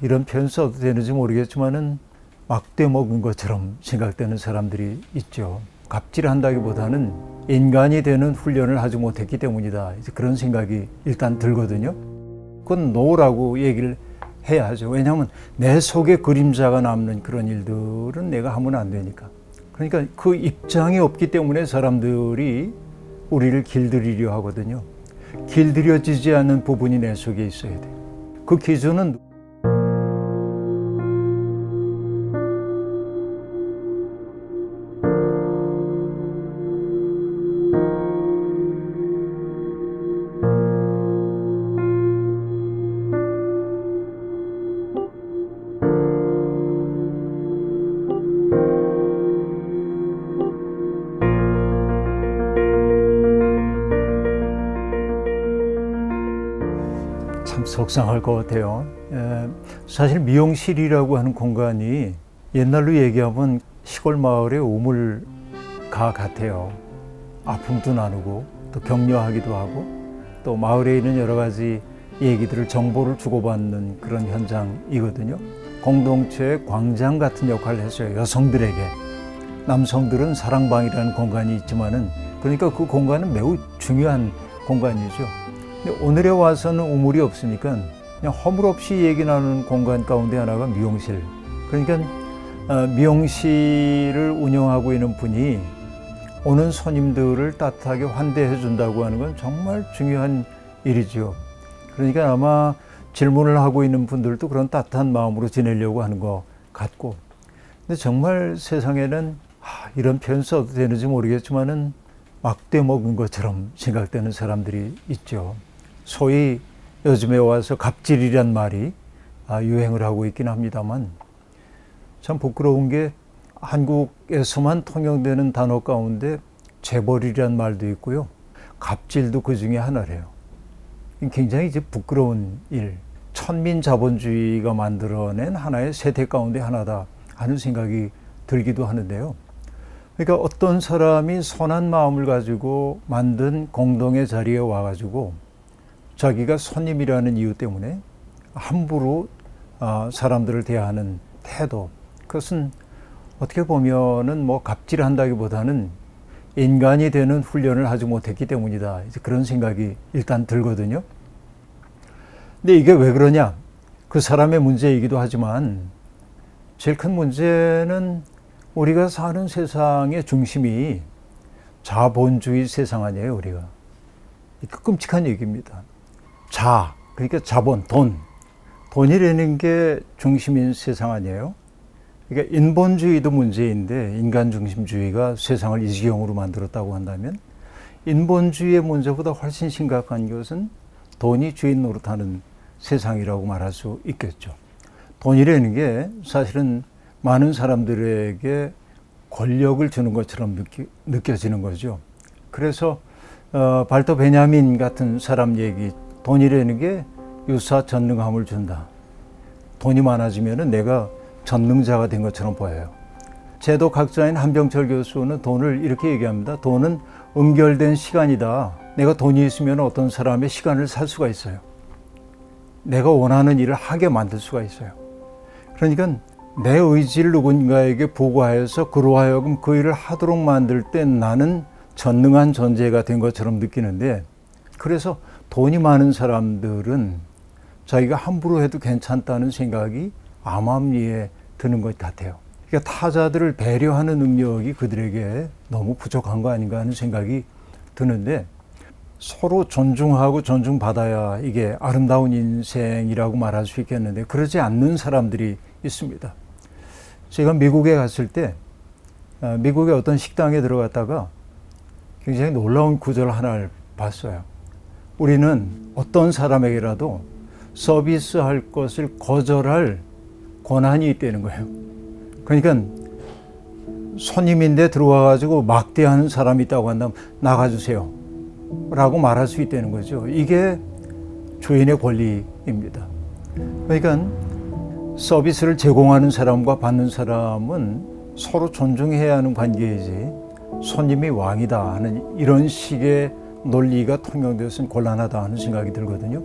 이런 표현 써도 되는지 모르겠지만은 막대 먹은 것처럼 생각되는 사람들이 있죠. 갑질한다기보다는 인간이 되는 훈련을 하지 못했기 때문이다. 이제 그런 생각이 일단 들거든요. 그건 노라고 얘기를 해야 하죠. 왜냐하면 내 속에 그림자가 남는 그런 일들은 내가 하면 안 되니까. 그러니까 그 입장이 없기 때문에 사람들이 우리를 길들이려 하거든요. 길들여지지 않는 부분이 내 속에 있어야 돼요. 그 기준은 참 속상할 것 같아요. 사실 미용실이라고 하는 공간이 옛날로 얘기하면 시골 마을의 우물가 같아요. 아픔도 나누고 또 격려하기도 하고 또 마을에 있는 여러 가지 얘기들을 정보를 주고받는 그런 현장이거든요. 공동체의 광장 같은 역할을 했어요. 여성들에게. 남성들은 사랑방이라는 공간이 있지만은 그러니까 그 공간은 매우 중요한 공간이죠. 근데 오늘에 와서는 우물이 없으니까 그냥 허물없이 얘기 나누는 공간 가운데 하나가 미용실. 그러니까 미용실을 운영하고 있는 분이 오는 손님들을 따뜻하게 환대해 준다고 하는 건 정말 중요한 일이죠. 그러니까 아마 질문을 하고 있는 분들도 그런 따뜻한 마음으로 지내려고 하는 것 같고. 근데 정말 세상에는 이런 표현 써도 되는지 모르겠지만은 막대 먹은 것처럼 생각되는 사람들이 있죠. 소위 요즘에 와서 갑질이란 말이 유행을 하고 있긴 합니다만 참 부끄러운 게 한국에서만 통용되는 단어 가운데 재벌이란 말도 있고요. 갑질도 그 중에 하나래요. 굉장히 이제 부끄러운 일, 천민자본주의가 만들어낸 하나의 세태 가운데 하나다 하는 생각이 들기도 하는데요. 그러니까 어떤 사람이 선한 마음을 가지고 만든 공동의 자리에 와가지고 자기가 손님이라는 이유 때문에 함부로 사람들을 대하는 태도, 그것은 어떻게 보면은 뭐 갑질한다기보다는 인간이 되는 훈련을 하지 못했기 때문이다. 이제 그런 생각이 일단 들거든요. 근데 이게 왜 그러냐? 그 사람의 문제이기도 하지만 제일 큰 문제는 우리가 사는 세상의 중심이 자본주의 세상 아니에요, 우리가. 끔찍한 얘기입니다. 그러니까 자본, 돈이라는 게 중심인 세상 아니에요? 그러니까 인본주의도 문제인데 인간 중심주의가 세상을 이 지경으로 만들었다고 한다면 인본주의의 문제보다 훨씬 심각한 것은 돈이 주인 노릇하는 세상이라고 말할 수 있겠죠. 돈이라는 게 사실은 많은 사람들에게 권력을 주는 것처럼 느껴지는 거죠. 그래서 발터 베냐민 같은 사람 얘기, 돈이라는 게 유사 전능함을 준다. 돈이 많아지면 내가 전능자가 된 것처럼 보여요. 제도학자인 한병철 교수는 돈을 이렇게 얘기합니다. 돈은 응결된 시간이다. 내가 돈이 있으면 어떤 사람의 시간을 살 수가 있어요. 내가 원하는 일을 하게 만들 수가 있어요. 그러니까 내 의지를 누군가에게 부과해서 그로 하여금 그 일을 하도록 만들 때 나는 전능한 존재가 된 것처럼 느끼는데, 그래서 돈이 많은 사람들은 자기가 함부로 해도 괜찮다는 생각이 암암리에 드는 것 같아요. 그러니까 타자들을 배려하는 능력이 그들에게 너무 부족한 거 아닌가 하는 생각이 드는데, 서로 존중하고 존중받아야 이게 아름다운 인생이라고 말할 수 있겠는데 그러지 않는 사람들이 있습니다. 제가 미국에 갔을 때 미국의 어떤 식당에 들어갔다가 굉장히 놀라운 구절 하나를 봤어요. 우리는 어떤 사람에게라도 서비스할 것을 거절할 권한이 있다는 거예요. 그러니까 손님인데 들어와가지고 막대하는 사람이 있다고 한다면 나가주세요 라고 말할 수 있다는 거죠. 이게 주인의 권리입니다. 그러니까 서비스를 제공하는 사람과 받는 사람은 서로 존중해야 하는 관계이지 손님이 왕이다 하는 이런 식의 논리가 통용되어서는 곤란하다 하는 생각이 들거든요.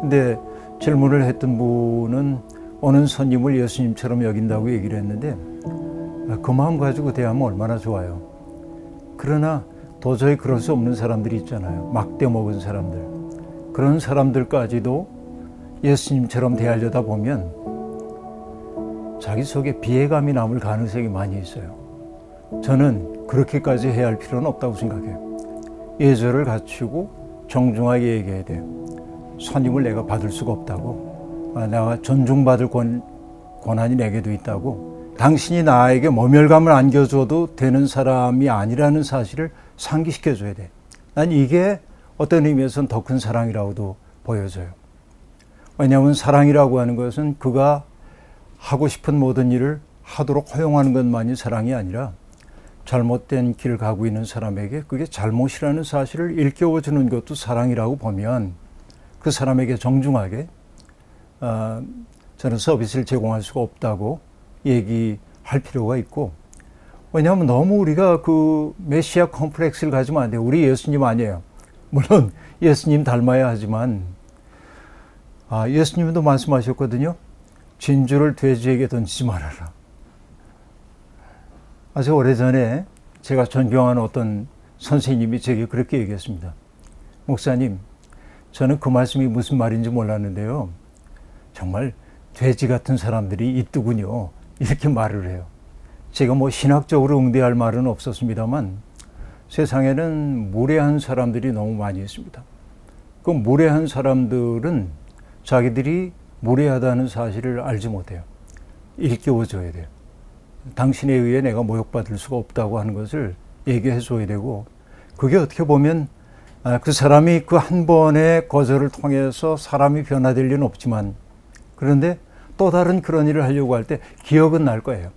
근데 질문을 했던 분은 오는 손님을 예수님처럼 여긴다고 얘기를 했는데 그 마음 가지고 대하면 얼마나 좋아요. 그러나 도저히 그럴 수 없는 사람들이 있잖아요. 막대 먹은 사람들. 그런 사람들까지도 예수님처럼 대하려다 보면 자기 속에 비애감이 남을 가능성이 많이 있어요. 저는 그렇게까지 해야 할 필요는 없다고 생각해요. 예절을 갖추고 정중하게 얘기해야 돼요. 손님을 내가 받을 수가 없다고. 내가 존중받을 권한이 내게도 있다고. 당신이 나에게 모멸감을 안겨줘도 되는 사람이 아니라는 사실을 상기시켜줘야 돼. 난 이게 어떤 의미에서는 더 큰 사랑이라고도 보여져요. 왜냐하면 사랑이라고 하는 것은 그가 하고 싶은 모든 일을 하도록 허용하는 것만이 사랑이 아니라 잘못된 길을 가고 있는 사람에게 그게 잘못이라는 사실을 일깨워주는 것도 사랑이라고 보면 그 사람에게 정중하게 저는 서비스를 제공할 수가 없다고 얘기할 필요가 있고, 왜냐하면 너무 우리가 그 메시아 컴플렉스를 가지면 안 돼요. 우리 예수님 아니에요. 물론 예수님 닮아야 하지만 예수님도 말씀하셨거든요. 진주를 돼지에게 던지지 말아라. 아주 오래전에 제가 존경하는 어떤 선생님이 제게 그렇게 얘기했습니다. 목사님, 저는 그 말씀이 무슨 말인지 몰랐는데요. 정말 돼지 같은 사람들이 있더군요. 이렇게 말을 해요. 제가 뭐 신학적으로 응대할 말은 없었습니다만 세상에는 무례한 사람들이 너무 많이 있습니다. 그 무례한 사람들은 자기들이 무례하다는 사실을 알지 못해요. 일깨워줘야 돼요. 당신에 의해 내가 모욕받을 수가 없다고 하는 것을 얘기해 줘야 되고, 그게 어떻게 보면 그 사람이 그 한 번의 거절을 통해서 사람이 변화될 리는 없지만, 그런데 또 다른 그런 일을 하려고 할 때 기억은 날 거예요.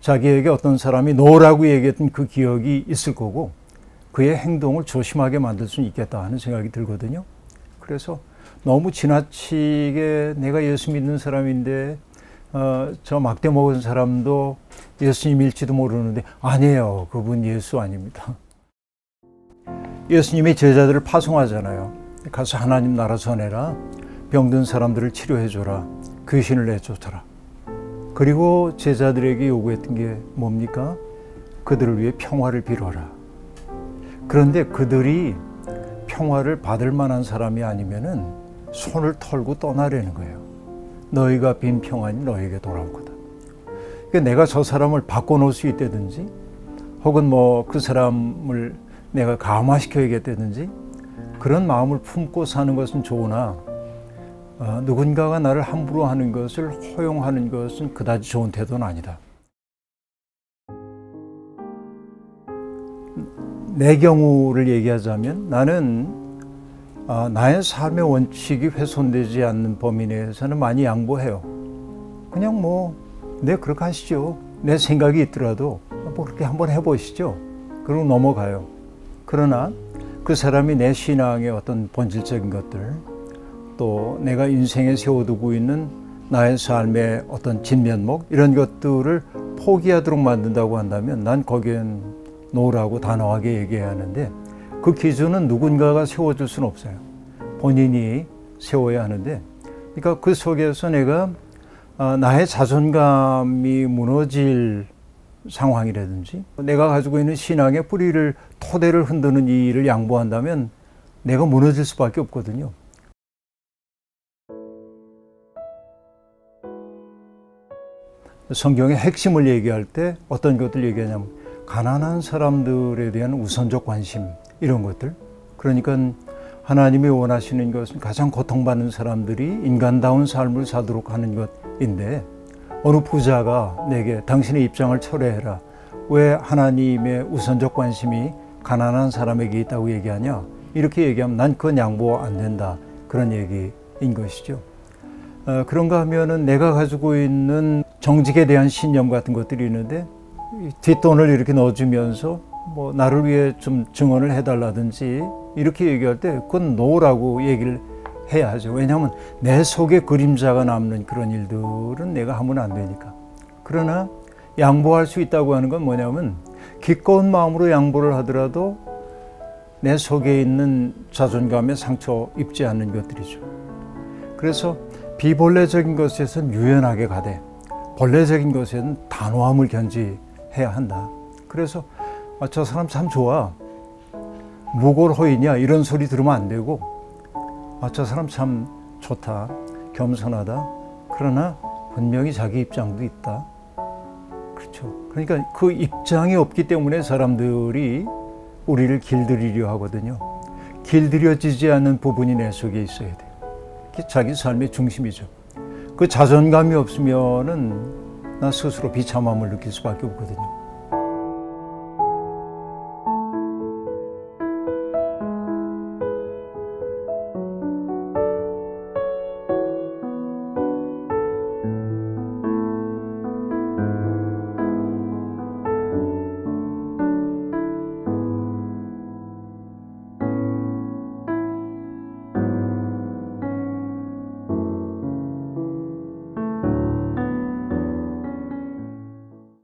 자기에게 어떤 사람이 노라고 얘기했던 그 기억이 있을 거고 그의 행동을 조심하게 만들 수는 있겠다 하는 생각이 들거든요. 그래서 너무 지나치게 내가 예수 믿는 사람인데 저 막대 먹은 사람도 예수님일지도 모르는데 아니에요. 그분 예수 아닙니다. 예수님이 제자들을 파송하잖아요. 가서 하나님 나라 전해라. 병든 사람들을 치료해줘라. 귀신을 내쫓아라. 그리고 제자들에게 요구했던 게 뭡니까? 그들을 위해 평화를 빌어라. 그런데 그들이 평화를 받을 만한 사람이 아니면은 손을 털고 떠나려는 거예요. 너희가 빈 평안이 너희에게 돌아올 거다. 그러니까 내가 저 사람을 바꿔놓을 수 있다든지, 혹은 뭐 그 사람을 내가 감화시켜야겠다든지, 그런 마음을 품고 사는 것은 좋으나 누군가가 나를 함부로 하는 것을 허용하는 것은 그다지 좋은 태도는 아니다. 내 경우를 얘기하자면 나는 나의 삶의 원칙이 훼손되지 않는 범위 내에서는 많이 양보해요. 그냥 네 그렇게 하시죠. 내 생각이 있더라도 그렇게 한번 해보시죠. 그리고 넘어가요. 그러나 그 사람이 내 신앙의 어떤 본질적인 것들, 또 내가 인생에 세워두고 있는 나의 삶의 어떤 진면목, 이런 것들을 포기하도록 만든다고 한다면 난 거기엔 노라고 단호하게 얘기해야 하는데, 그 기준은 누군가가 세워줄 수는 없어요. 본인이 세워야 하는데, 그러니까 그 속에서 내가 나의 자존감이 무너질 상황이라든지 내가 가지고 있는 신앙의 뿌리를, 토대를 흔드는 이 일을 양보한다면 내가 무너질 수밖에 없거든요. 성경의 핵심을 얘기할 때 어떤 것들 얘기하냐면 가난한 사람들에 대한 우선적 관심, 이런 것들. 그러니까 하나님이 원하시는 것은 가장 고통받는 사람들이 인간다운 삶을 사도록 하는 것인데, 어느 부자가 내게 당신의 입장을 철회해라. 왜 하나님의 우선적 관심이 가난한 사람에게 있다고 얘기하냐? 이렇게 얘기하면 난 그건 양보 안 된다. 그런 얘기인 것이죠. 그런가 하면은 내가 가지고 있는 정직에 대한 신념 같은 것들이 있는데 뒷돈을 이렇게 넣어주면서 나를 위해 좀 증언을 해달라든지 이렇게 얘기할 때 그건 노라고 얘기를 해야 하죠. 왜냐하면 내 속에 그림자가 남는 그런 일들은 내가 하면 안 되니까. 그러나 양보할 수 있다고 하는 건 뭐냐면 기꺼운 마음으로 양보를 하더라도 내 속에 있는 자존감에 상처 입지 않는 것들이죠. 그래서 비본래적인 것에선 유연하게 가되 본래적인 것에는 단호함을 견지해야 한다. 그래서 저 사람 참 좋아, 무골 호인이야, 이런 소리 들으면 안 되고, 저 사람 참 좋다, 겸손하다, 그러나 분명히 자기 입장도 있다. 그렇죠. 그러니까 그 입장이 없기 때문에 사람들이 우리를 길들이려 하거든요. 길들여지지 않는 부분이 내 속에 있어야 돼요. 그게 자기 삶의 중심이죠. 그 자존감이 없으면은 나 스스로 비참함을 느낄 수밖에 없거든요.